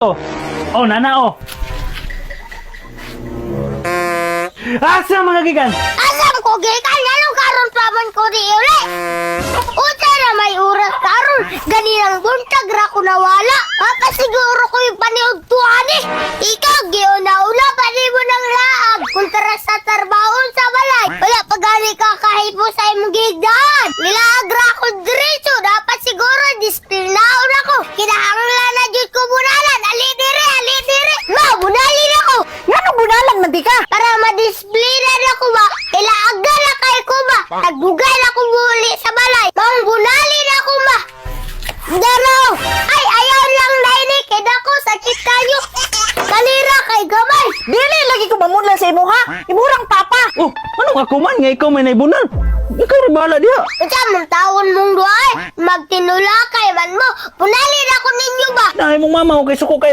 Oh, nana, oh. Asa mga gikan? Asam ko gikan, anong karon pa man ko di uli? Unsa na may oras karon, ganinang buntag ra ko nawala. Papasiguro ko yung paniugtuhan eh. Ikaw, giuna-una pa di mo nang laag. Kuntara sa tarbahon sa balay. Wala pa gani ka kahipo sa imong gigdaan. Nilaag ra ko diretso, dapat siguro disiplinahon ako. Kinahanglan na jud ko bunalan. Ali dire. Ma, bunalin ako. Ngano bunalan man di ka? Para madisplina na ko ba? Ilaaga na kay ko ba? Nagbugay na ko muli sa balay. Mangbunalin ako ba? Daro! Ay, ayaw lang na ini. Kaya ko, sakit kayo. Kalira kay gamay. Dili lagi ko mamudlan sa imo ha. Imurang papa. Oh, ano nga kuman nga ikaw may naibunan? Ikaw rin bahala diha. Ika mong taon mong duay. Magtinula kay man mo. Punalin ako ninyo ba? Dahil mong mama ko kay suko kay